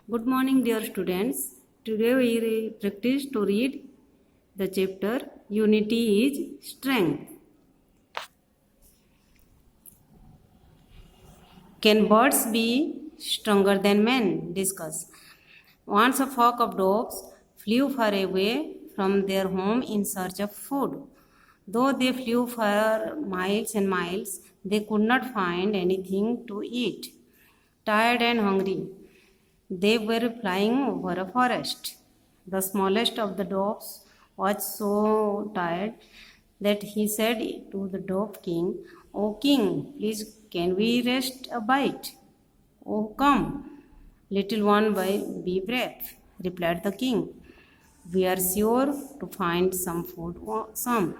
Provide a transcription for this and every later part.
Good morning, dear students. Today we practice to read the chapter Unity is Strength. Can birds be stronger than men? Discuss. Once a flock of doves flew far away from their home in search of food. Though they flew for miles and miles, they could not find anything to eat. Tired and hungry, they were flying over a forest. The smallest of the doves was so tired that he said to the dove king, "O king, please can we rest a bite?" "Oh, come, little one, be brave," replied the king. "We are sure to find some food some."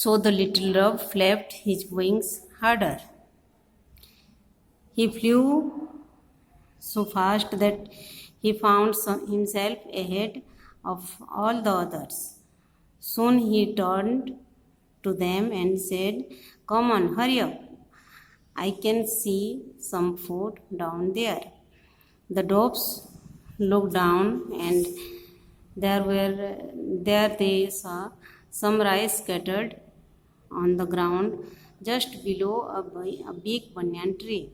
So the little dove flapped his wings harder. He flew so fast that he found himself ahead of all the others. Soon he turned to them and said, "Come on, hurry up. I can see some food down there." The doves looked down and there they saw some rice scattered on the ground just below a big banyan tree.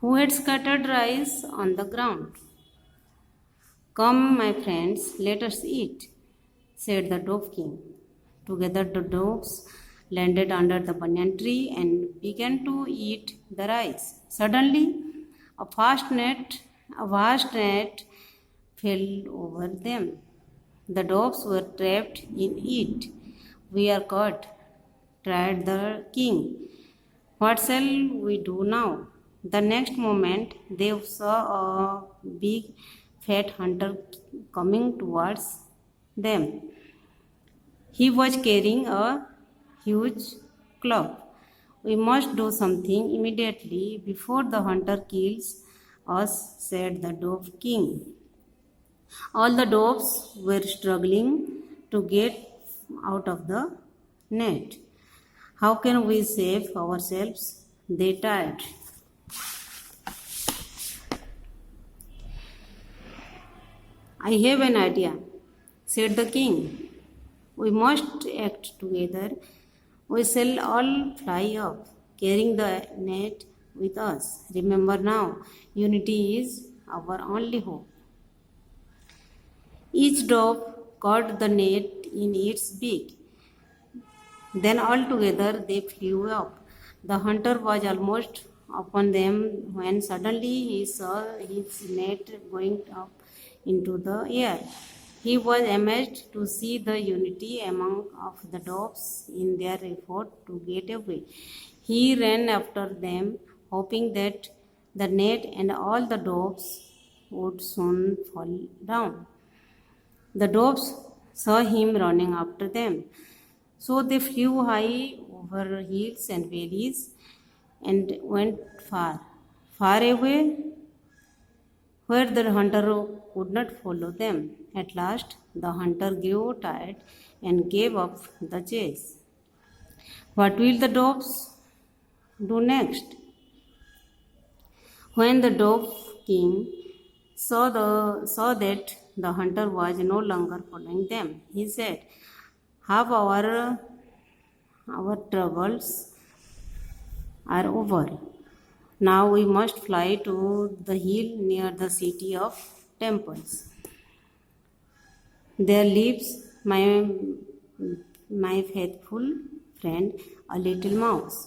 Who had scattered rice on the ground? "Come, my friends, let us eat," said the dove king. Together the doves landed under the banyan tree and began to eat the rice. Suddenly, a vast net fell over them. The doves were trapped in it. "We are caught," cried the king. "What shall we do now?" The next moment, they saw a big fat hunter coming towards them. He was carrying a huge club. "We must do something immediately before the hunter kills us," said the dove king. All the doves were struggling to get out of the net. "How can we save ourselves?" they cried. "I have an idea," said the king. "We must act together. We shall all fly up, carrying the net with us. Remember now, unity is our only hope." Each dove caught the net in its beak. Then all together they flew up. The hunter was almost upon them when suddenly he saw his net going up into the air. He was amazed to see the unity among of the doves in their effort to get away. He ran after them, hoping that the net and all the doves would soon fall down. The doves saw him running after them, so they flew high over hills and valleys and went far, far away where the hunter could not follow them. At last, the hunter grew tired and gave up the chase. What will the doves do next? When the dove king saw that the hunter was no longer following them, he said, "Half our troubles are over. Now we must fly to the hill near the city of temples. There lives my faithful friend, a little mouse.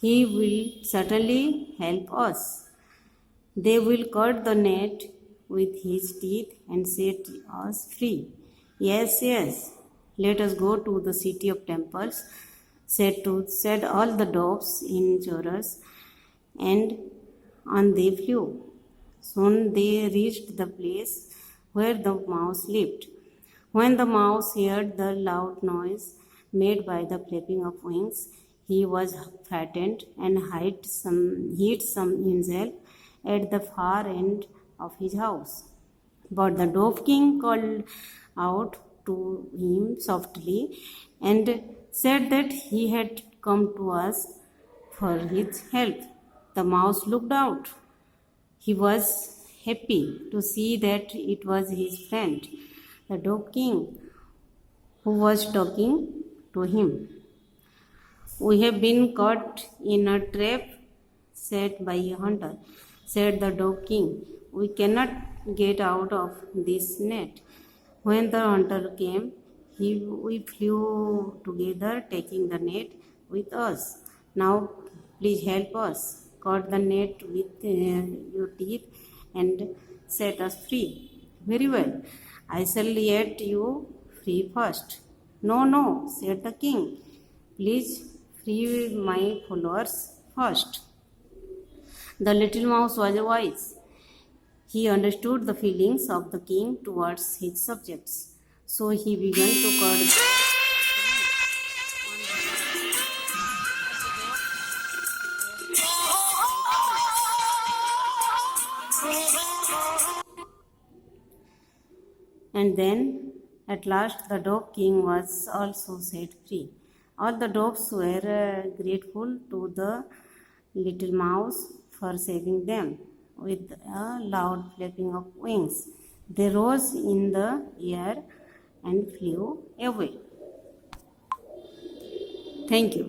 He will certainly help us. They will cut the net with his teeth and set us free." "Yes, yes, let us go to the city of temples," said all the doves in chorus, and on they flew. Soon they reached the place where the mouse lived. When the mouse heard the loud noise made by the flapping of wings, he was frightened and hid some himself at the far end of his house. But the dove king called out to him softly and said that he had come to ask for his help. The mouse looked out. He was happy to see that it was his friend, the dog king, who was talking to him. "We have been caught in a trap set by a hunter," said the dog king. "We cannot get out of this net." When the hunter came, we flew together, taking the net with us. "Now, please help us. Cut the net with your teeth and set us free." "Very well. I shall let you free first." "No, no," said the king. "Please free my followers first." The little mouse was wise. He understood the feelings of the king towards his subjects. So he began to cut. And then, at last, the dog king was also set free. All the dogs were grateful to the little mouse for saving them. With a loud flapping of wings, they rose in the air and flew away. Thank you.